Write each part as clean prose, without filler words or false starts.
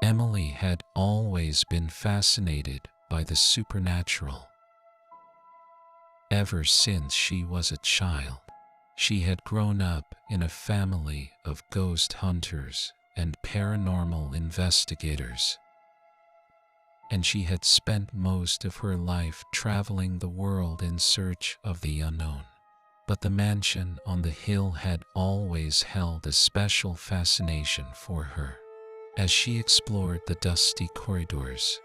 Emily had always been fascinated by the supernatural. Ever since she was a child, she had grown up in a family of ghost hunters and paranormal investigators, and she had spent most of her life traveling the world in search of the unknown. But the mansion on the hill had always held a special fascination for her. As she explored the dusty corridors,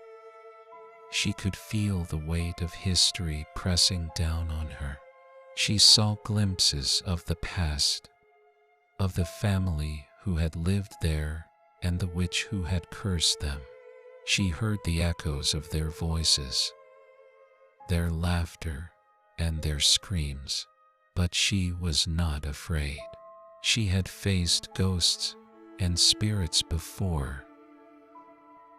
she could feel the weight of history pressing down on her. She saw glimpses of the past, of the family who had lived there and the witch who had cursed them. She heard the echoes of their voices, their laughter, and their screams. But she was not afraid. She had faced ghosts and spirits before,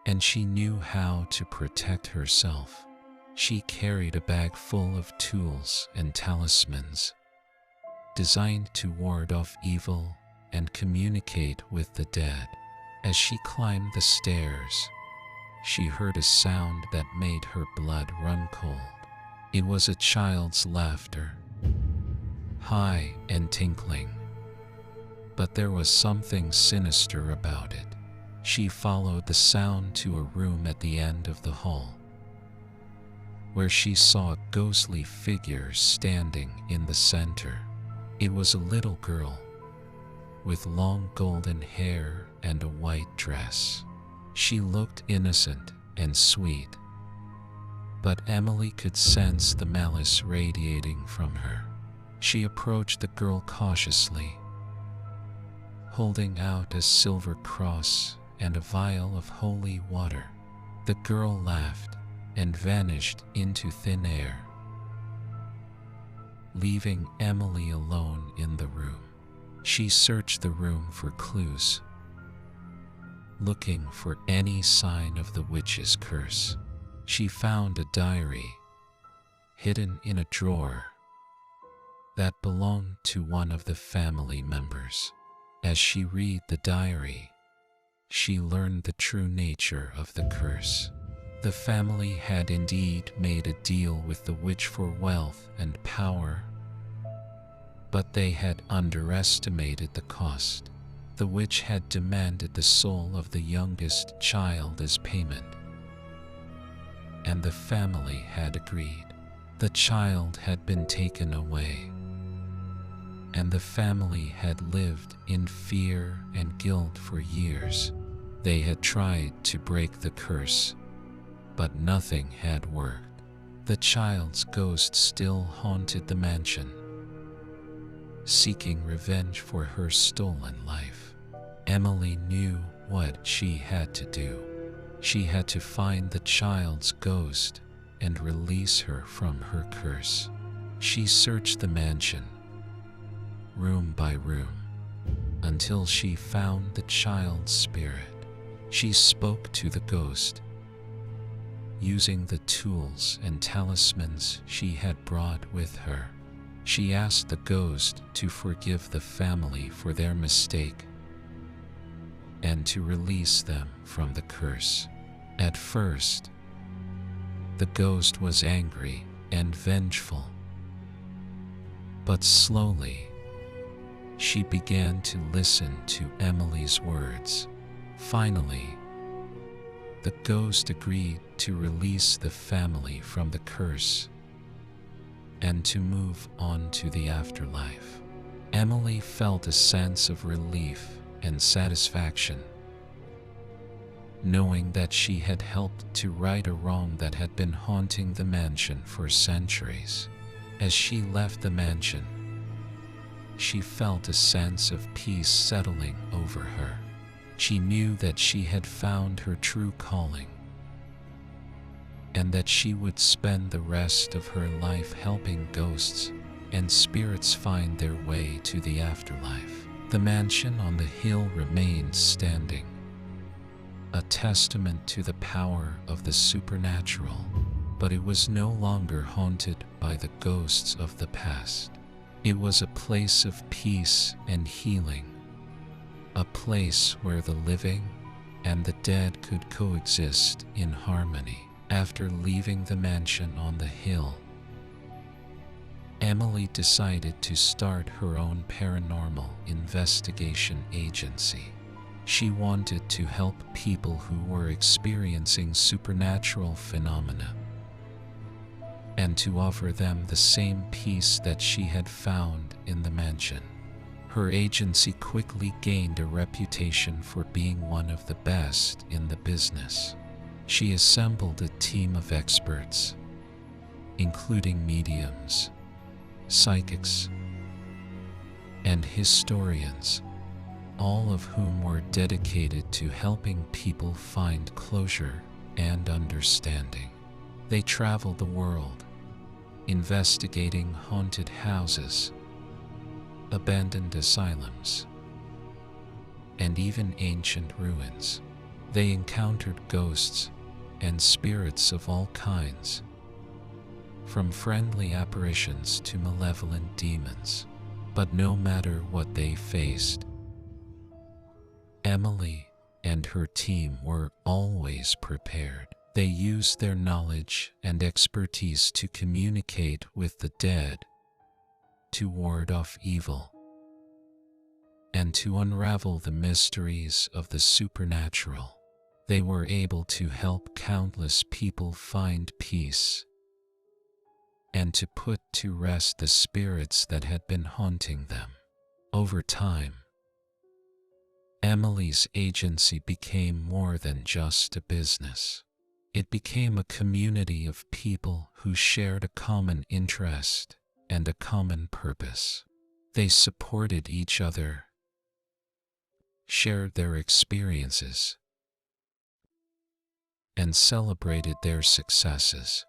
and she knew how to protect herself. She carried a bag full of tools and talismans, designed to ward off evil and communicate with the dead. As she climbed the stairs, she heard a sound that made her blood run cold. It was a child's laughter, high and tinkling, but there was something sinister about it. She followed the sound to a room at the end of the hall, where she saw a ghostly figure standing in the center. It was a little girl with long golden hair and a white dress. She looked innocent and sweet, but Emily could sense the malice radiating from her. She approached the girl cautiously, holding out a silver cross and a vial of holy water. The girl laughed and vanished into thin air, leaving Emily alone in the room. She searched the room for clues, looking for any sign of the witch's curse. She found a diary hidden in a drawer that belonged to one of the family members. As she read the diary, she learned the true nature of the curse. The family had indeed made a deal with the witch for wealth and power, but they had underestimated the cost. The witch had demanded the soul of the youngest child as payment, and the family had agreed. The child had been taken away, and the family had lived in fear and guilt for years. They had tried to break the curse, but nothing had worked. The child's ghost still haunted the mansion, seeking revenge for her stolen life. Emily knew what she had to do. She had to find the child's ghost and release her from her curse. She searched the mansion, room by room, until she found the child's spirit. She spoke to the ghost, using the tools and talismans she had brought with her. She asked the ghost to forgive the family for their mistake and to release them from the curse. At first, the ghost was angry and vengeful, but slowly, she began to listen to Emily's words. Finally, the ghost agreed to release the family from the curse and to move on to the afterlife. Emily felt a sense of relief and satisfaction, knowing that she had helped to right a wrong that had been haunting the mansion for centuries. As she left the mansion, she felt a sense of peace settling over her. She knew that she had found her true calling, and that she would spend the rest of her life helping ghosts and spirits find their way to the afterlife. The mansion on the hill remained standing, a testament to the power of the supernatural, but it was no longer haunted by the ghosts of the past. It was a place of peace and healing, a place where the living and the dead could coexist in harmony. After leaving the mansion on the hill, Emily decided to start her own paranormal investigation agency. She wanted to help people who were experiencing supernatural phenomena and to offer them the same peace that she had found in the mansion. Her agency quickly gained a reputation for being one of the best in the business. She assembled a team of experts, including mediums, psychics, and historians, all of whom were dedicated to helping people find closure and understanding. They traveled the world, investigating haunted houses, abandoned asylums, and even ancient ruins. They encountered ghosts and spirits of all kinds, from friendly apparitions to malevolent demons. But no matter what they faced, Emily and her team were always prepared. They used their knowledge and expertise to communicate with the dead, to ward off evil, and to unravel the mysteries of the supernatural. They were able to help countless people find peace and to put to rest the spirits that had been haunting them. Over time, Emily's agency became more than just a business. It became a community of people who shared a common interest and a common purpose. They supported each other, shared their experiences, and celebrated their successes.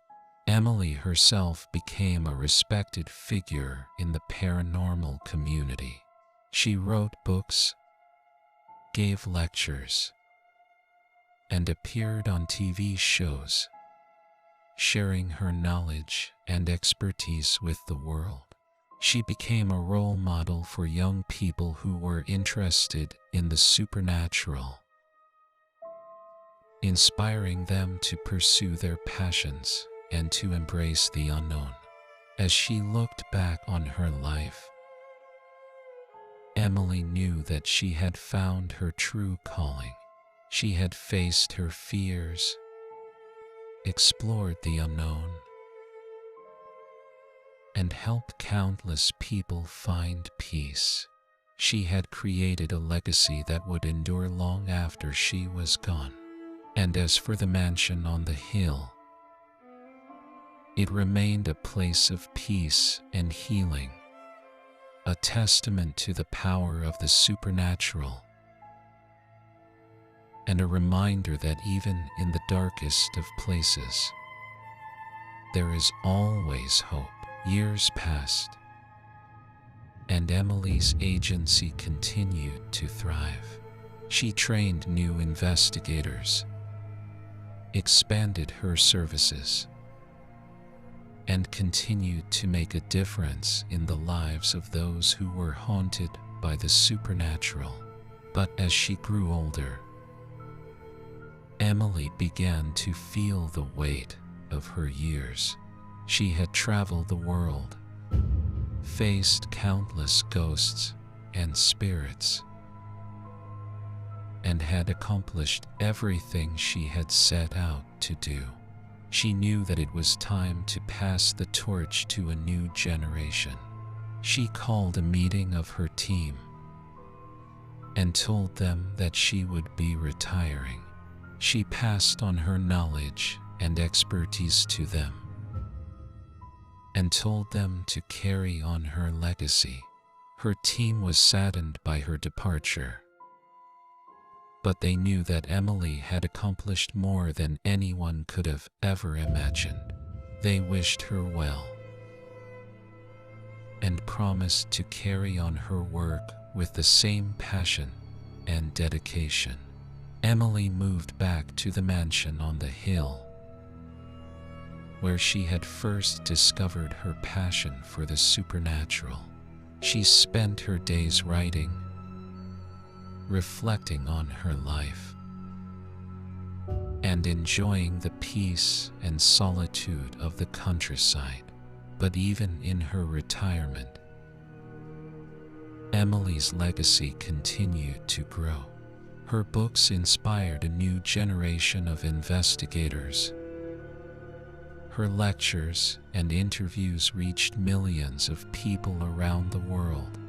Emily herself became a respected figure in the paranormal community. She wrote books, gave lectures, and appeared on TV shows, sharing her knowledge and expertise with the world. She became a role model for young people who were interested in the supernatural, inspiring them to pursue their passions and to embrace the unknown. As she looked back on her life, Emily knew that she had found her true calling. She had faced her fears, explored the unknown, and helped countless people find peace. She had created a legacy that would endure long after she was gone. And as for the mansion on the hill, it remained a place of peace and healing, a testament to the power of the supernatural, and a reminder that even in the darkest of places, there is always hope. Years passed, and Emily's agency continued to thrive. She trained new investigators, expanded her services, and continued to make a difference in the lives of those who were haunted by the supernatural. But as she grew older, Emily began to feel the weight of her years. She had traveled the world, faced countless ghosts and spirits, and had accomplished everything she had set out to do. She knew that it was time to pass the torch to a new generation. She called a meeting of her team and told them that she would be retiring. She passed on her knowledge and expertise to them and told them to carry on her legacy. Her team was saddened by her departure, but they knew that Emily had accomplished more than anyone could have ever imagined. They wished her well and promised to carry on her work with the same passion and dedication. Emily moved back to the mansion on the hill, where she had first discovered her passion for the supernatural. She spent her days writing, reflecting on her life, and enjoying the peace and solitude of the countryside. But even in her retirement, Emily's legacy continued to grow. Her books inspired a new generation of investigators. Her lectures and interviews reached millions of people around the world,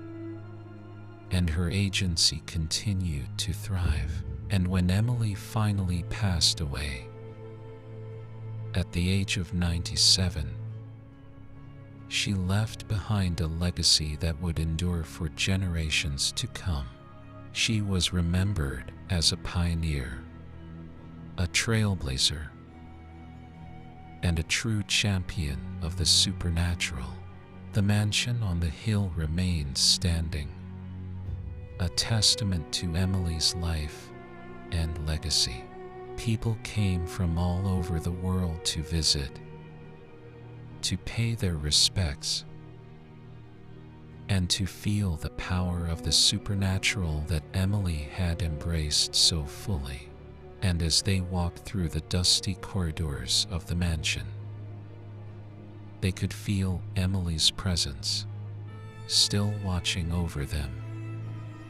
and her agency continued to thrive. And when Emily finally passed away, at the age of 97, she left behind a legacy that would endure for generations to come. She was remembered as a pioneer, a trailblazer, and a true champion of the supernatural. The mansion on the hill remains standing, a testament to Emily's life and legacy. People came from all over the world to visit, to pay their respects, and to feel the power of the supernatural that Emily had embraced so fully. And as they walked through the dusty corridors of the mansion, they could feel Emily's presence, still watching over them,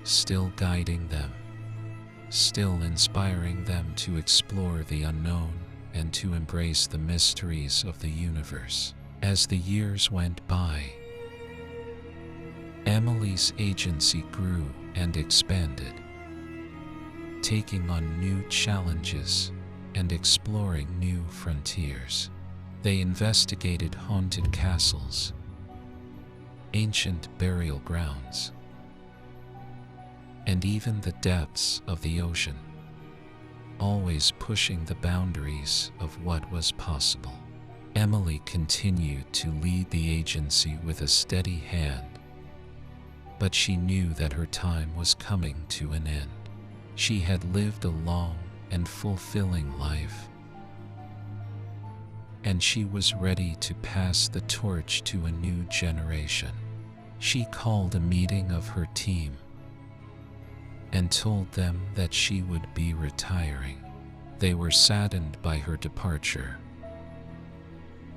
still guiding them, still inspiring them to explore the unknown and to embrace the mysteries of the universe. As the years went by, Emily's agency grew and expanded, taking on new challenges and exploring new frontiers. They investigated haunted castles, ancient burial grounds, and even the depths of the ocean, always pushing the boundaries of what was possible. Emily continued to lead the agency with a steady hand, but she knew that her time was coming to an end. She had lived a long and fulfilling life, and she was ready to pass the torch to a new generation. She called a meeting of her team and told them that she would be retiring. They were saddened by her departure,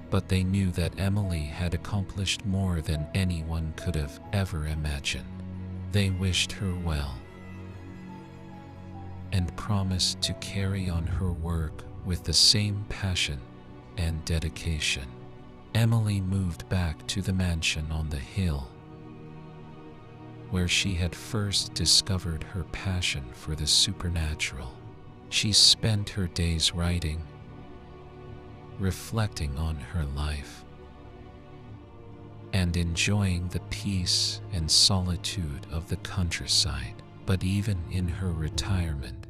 but they knew that Emily had accomplished more than anyone could have ever imagined. They wished her well and promised to carry on her work with the same passion and dedication. Emily moved back to the mansion on the hill, where she had first discovered her passion for the supernatural. She spent her days writing, reflecting on her life, and enjoying the peace and solitude of the countryside. But even in her retirement,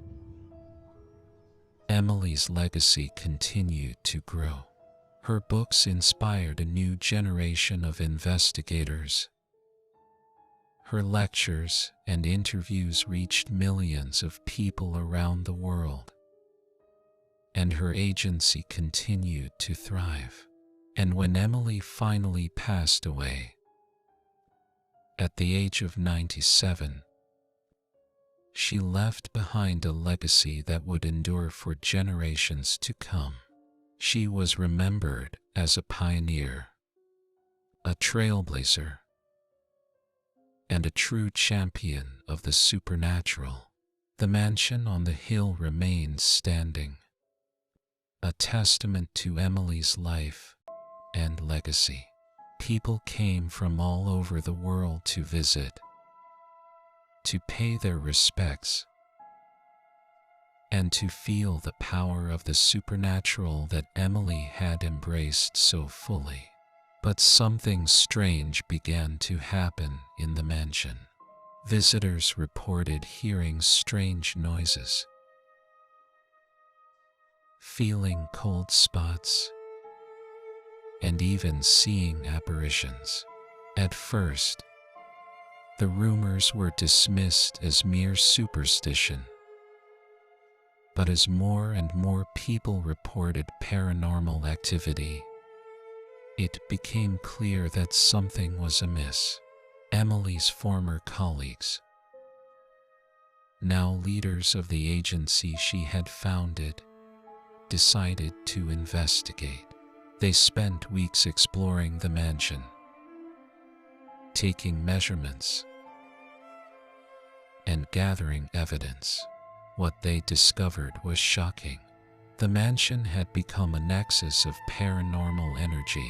Emily's legacy continued to grow. Her books inspired a new generation of investigators. Her lectures and interviews reached millions of people around the world, and her agency continued to thrive. And when Emily finally passed away, at the age of 97, she left behind a legacy that would endure for generations to come. She was remembered as a pioneer, a trailblazer, and a true champion of the supernatural. The mansion on the hill remains standing, a testament to Emily's life and legacy. People came from all over the world to visit, to pay their respects, and to feel the power of the supernatural that Emily had embraced so fully. But something strange began to happen in the mansion. Visitors reported hearing strange noises, feeling cold spots, and even seeing apparitions. At first, the rumors were dismissed as mere superstition, but as more and more people reported paranormal activity, it became clear that something was amiss. Emily's former colleagues, now leaders of the agency she had founded, decided to investigate. They spent weeks exploring the mansion, taking measurements, and gathering evidence. What they discovered was shocking. The mansion had become a nexus of paranormal energy,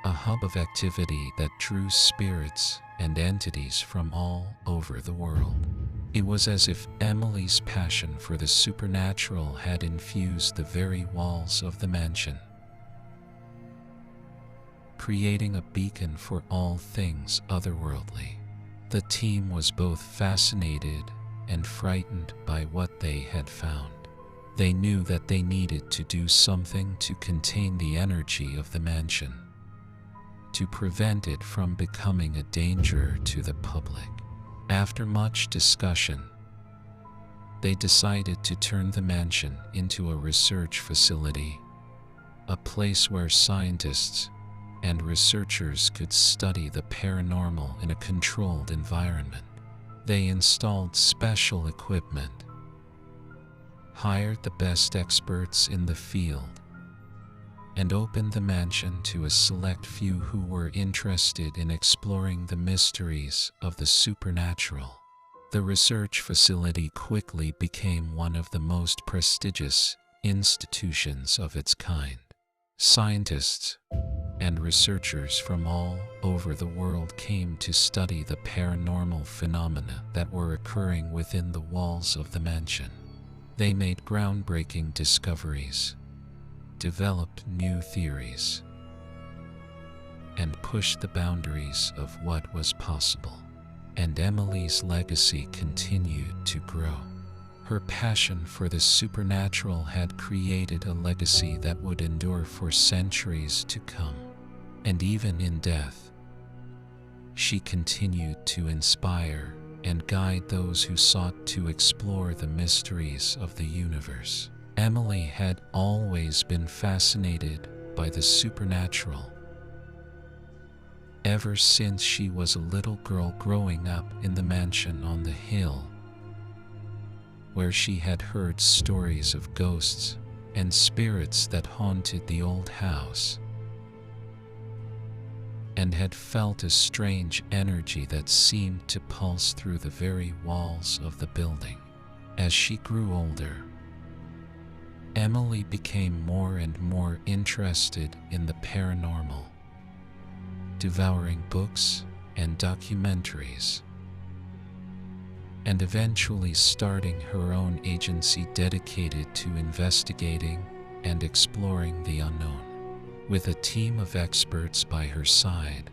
a hub of activity that drew spirits and entities from all over the world. It was as if Emily's passion for the supernatural had infused the very walls of the mansion, creating a beacon for all things otherworldly. The team was both fascinated and frightened by what they had found. They knew that they needed to do something to contain the energy of the mansion, to prevent it from becoming a danger to the public. After much discussion, they decided to turn the mansion into a research facility, a place where scientists and researchers could study the paranormal in a controlled environment. They installed special equipment, hired the best experts in the field, and opened the mansion to a select few who were interested in exploring the mysteries of the supernatural. The research facility quickly became one of the most prestigious institutions of its kind. Scientists and researchers from all over the world came to study the paranormal phenomena that were occurring within the walls of the mansion. They made groundbreaking discoveries, developed new theories, and pushed the boundaries of what was possible. And Emily's legacy continued to grow. Her passion for the supernatural had created a legacy that would endure for centuries to come. And even in death, she continued to inspire and guide those who sought to explore the mysteries of the universe. Emily had always been fascinated by the supernatural, ever since she was a little girl growing up in the mansion on the hill, where she had heard stories of ghosts and spirits that haunted the old house, and had felt a strange energy that seemed to pulse through the very walls of the building. As she grew older, Emily became more and more interested in the paranormal, devouring books and documentaries, and eventually starting her own agency dedicated to investigating and exploring the unknown. With a team of experts by her side,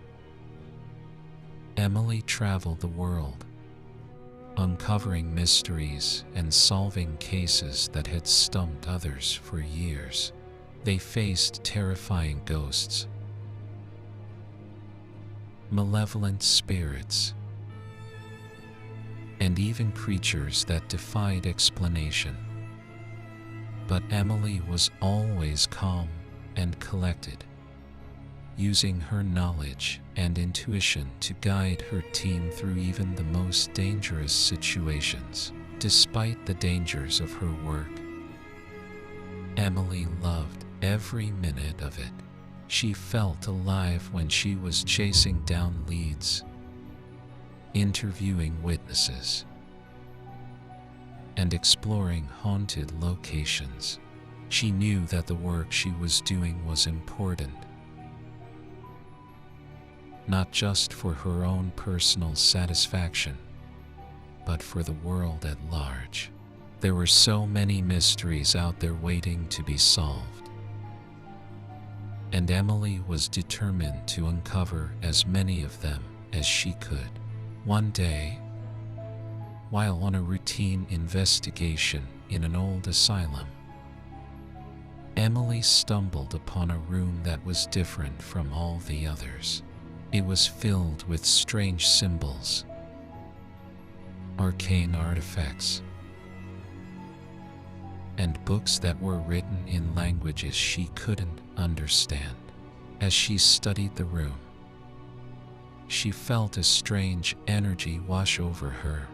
Emily traveled the world, uncovering mysteries and solving cases that had stumped others for years. They faced terrifying ghosts, malevolent spirits, and even creatures that defied explanation. But Emily was always calm and collected, using her knowledge and intuition to guide her team through even the most dangerous situations. Despite the dangers of her work, Emily loved every minute of it. She felt alive when she was chasing down leads, interviewing witnesses, and exploring haunted locations. She knew that the work she was doing was important, not just for her own personal satisfaction, but for the world at large. There were so many mysteries out there waiting to be solved, and Emily was determined to uncover as many of them as she could. One day, while on a routine investigation in an old asylum, Emily stumbled upon a room that was different from all the others. It was filled with strange symbols, arcane artifacts, and books that were written in languages she couldn't understand. As she studied the room, she felt a strange energy wash over her,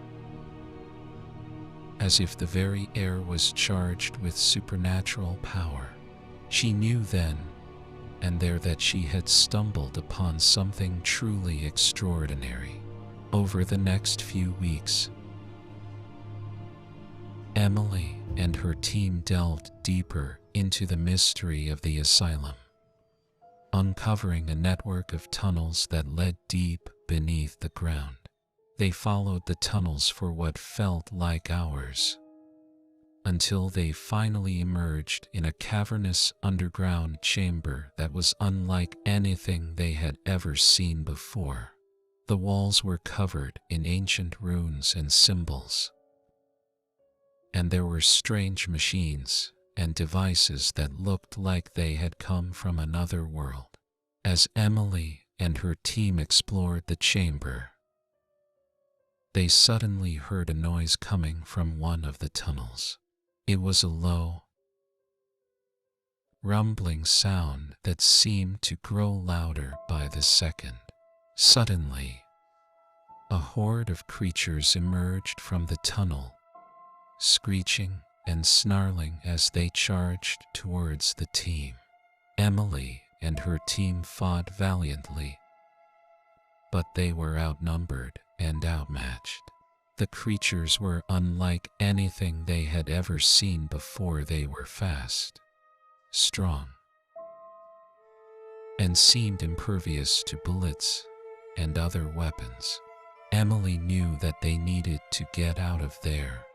as if the very air was charged with supernatural power. She knew then and there that she had stumbled upon something truly extraordinary. Over the next few weeks, Emily and her team delved deeper into the mystery of the asylum, uncovering a network of tunnels that led deep beneath the ground. They followed the tunnels for what felt like hours, until they finally emerged in a cavernous underground chamber that was unlike anything they had ever seen before. The walls were covered in ancient runes and symbols, and there were strange machines and devices that looked like they had come from another world. As Emily and her team explored the chamber, they suddenly heard a noise coming from one of the tunnels. It was a low, rumbling sound that seemed to grow louder by the second. Suddenly, a horde of creatures emerged from the tunnel, screeching and snarling as they charged towards the team. Emily and her team fought valiantly, but they were outnumbered and outmatched. The creatures were unlike anything they had ever seen before. They were fast, strong, and seemed impervious to bullets and other weapons. Emily knew that they needed to get out of there,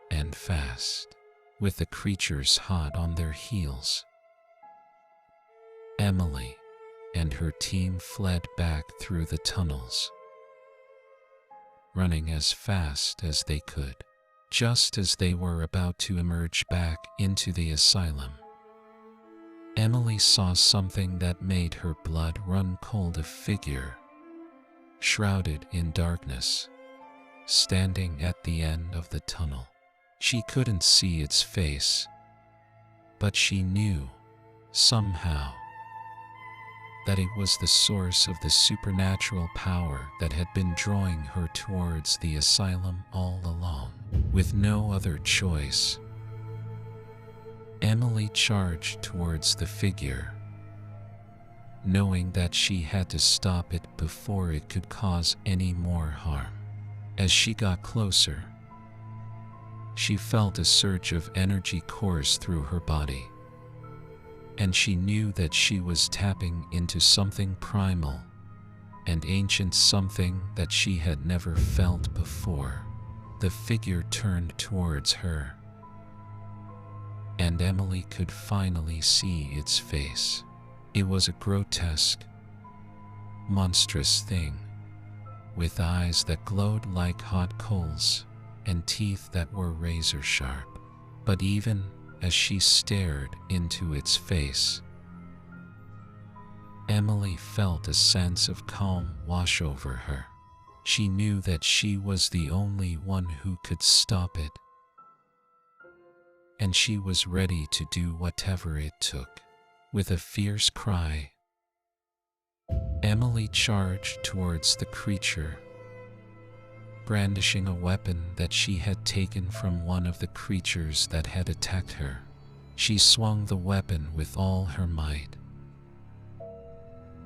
and fast. With the creatures hot on their heels, Emily and her team fled back through the tunnels, running as fast as they could. Just as they were about to emerge back into the asylum, Emily saw something that made her blood run cold. A figure, shrouded in darkness, standing at the end of the tunnel. She couldn't see its face, but she knew, somehow, that it was the source of the supernatural power that had been drawing her towards the asylum all along. With no other choice, Emily charged towards the figure, knowing that she had to stop it before it could cause any more harm. As she got closer, she felt a surge of energy course through her body, and she knew that she was tapping into something primal and ancient, something that she had never felt before. The figure turned towards her, and Emily could finally see its face. It was a grotesque, monstrous thing, with eyes that glowed like hot coals and teeth that were razor sharp. But even as she stared into its face, Emily felt a sense of calm wash over her. She knew that she was the only one who could stop it, and she was ready to do whatever it took. With a fierce cry, Emily charged towards the creature, brandishing a weapon that she had taken from one of the creatures that had attacked her. She swung the weapon with all her might,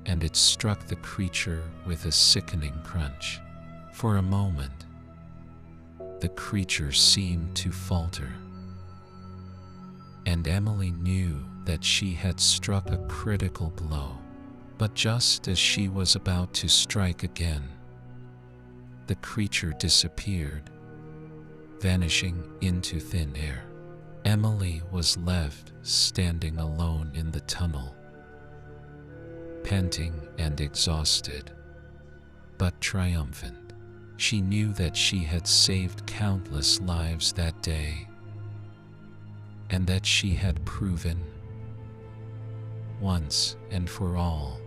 and it struck the creature with a sickening crunch. For a moment, the creature seemed to falter, and Emily knew that she had struck a critical blow. But just as she was about to strike again, the creature disappeared, vanishing into thin air. Emily was left standing alone in the tunnel, panting and exhausted, but triumphant. She knew that she had saved countless lives that day, and that she had proven, once and for all,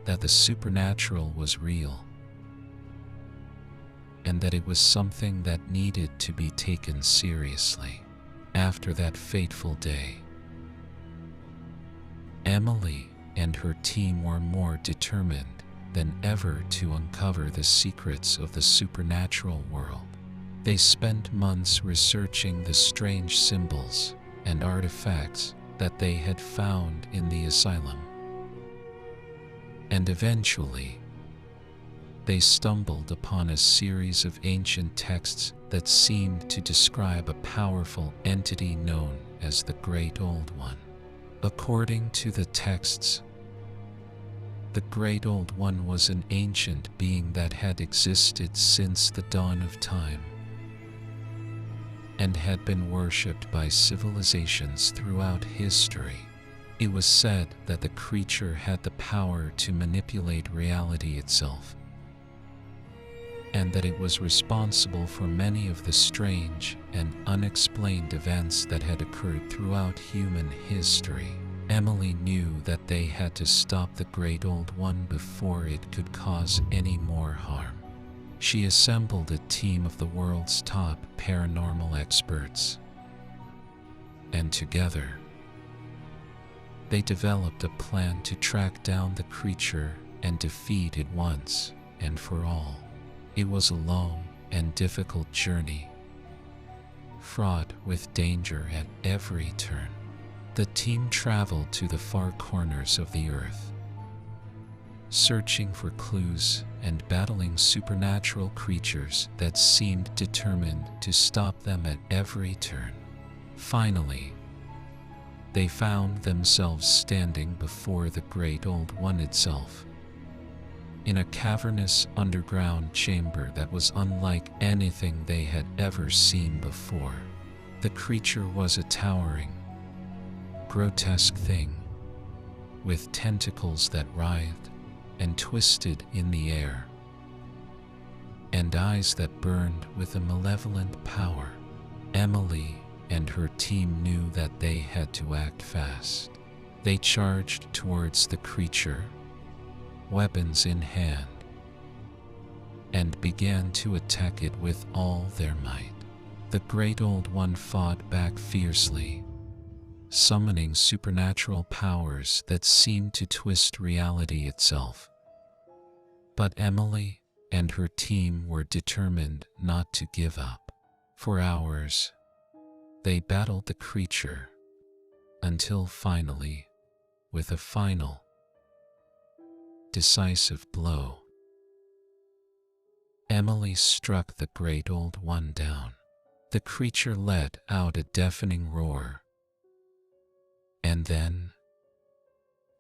that the supernatural was real, and that it was something that needed to be taken seriously. After that fateful day, Emily and her team were more determined than ever to uncover the secrets of the supernatural world. They spent months researching the strange symbols and artifacts that they had found in the asylum. And eventually, they stumbled upon a series of ancient texts that seemed to describe a powerful entity known as the Great Old One. According to the texts, the Great Old One was an ancient being that had existed since the dawn of time and had been worshipped by civilizations throughout history. It was said that the creature had the power to manipulate reality itself, and that it was responsible for many of the strange and unexplained events that had occurred throughout human history. Emily knew that they had to stop the Great Old One before it could cause any more harm. She assembled a team of the world's top paranormal experts, and together, they developed a plan to track down the creature and defeat it once and for all. It was a long and difficult journey, fraught with danger at every turn. The team traveled to the far corners of the earth, searching for clues and battling supernatural creatures that seemed determined to stop them at every turn. Finally, they found themselves standing before the Great Old One itself, in a cavernous underground chamber that was unlike anything they had ever seen before. The creature was a towering, grotesque thing, with tentacles that writhed and twisted in the air, and eyes that burned with a malevolent power. Emily and her team knew that they had to act fast. They charged towards the creature, weapons in hand, and began to attack it with all their might. The Great Old One fought back fiercely, summoning supernatural powers that seemed to twist reality itself. But Emily and her team were determined not to give up. For hours, they battled the creature, until finally, with a final, decisive blow, Emily struck the Great Old One down. The creature let out a deafening roar, and then,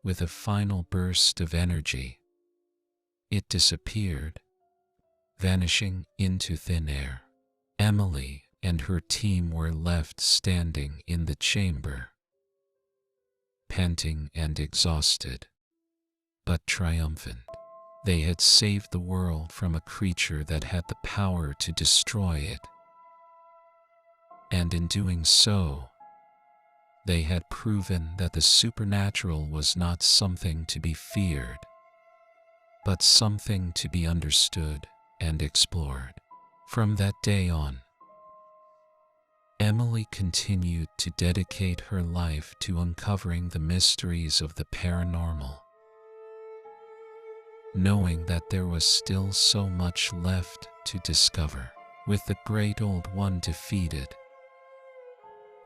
with a final burst of energy, it disappeared, vanishing into thin air. Emily and her team were left standing in the chamber, panting and exhausted, but triumphant. They had saved the world from a creature that had the power to destroy it, and in doing so, they had proven that the supernatural was not something to be feared, but something to be understood and explored. From that day on, Emily continued to dedicate her life to uncovering the mysteries of the paranormal, knowing that there was still so much left to discover. With the Great Old One defeated,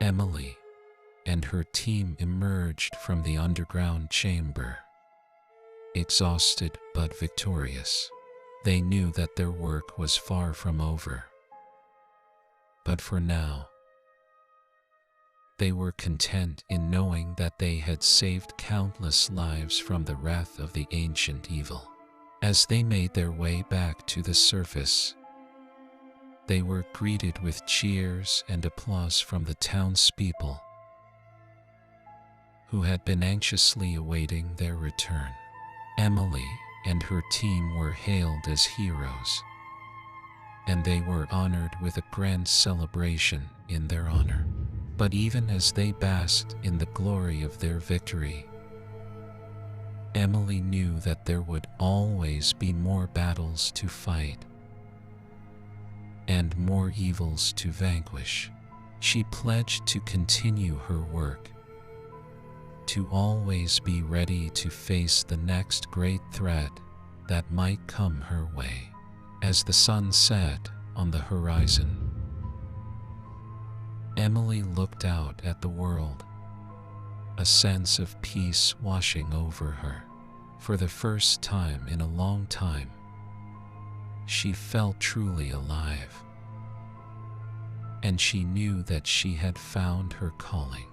Emily and her team emerged from the underground chamber, exhausted but victorious. They knew that their work was far from over, but for now, they were content in knowing that they had saved countless lives from the wrath of the ancient evil. As they made their way back to the surface, they were greeted with cheers and applause from the townspeople, who had been anxiously awaiting their return. Emily and her team were hailed as heroes, and they were honored with a grand celebration in their honor. But even as they basked in the glory of their victory, Emily knew that there would always be more battles to fight and more evils to vanquish. She pledged to continue her work, to always be ready to face the next great threat that might come her way. As the sun set on the horizon, Emily looked out at the world, a sense of peace washing over her. For the first time in a long time, she felt truly alive. And she knew that she had found her calling.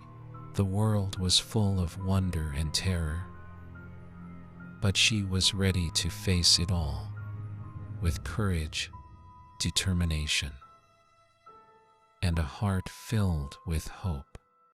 The world was full of wonder and terror, but she was ready to face it all with courage, determination, and a heart filled with hope.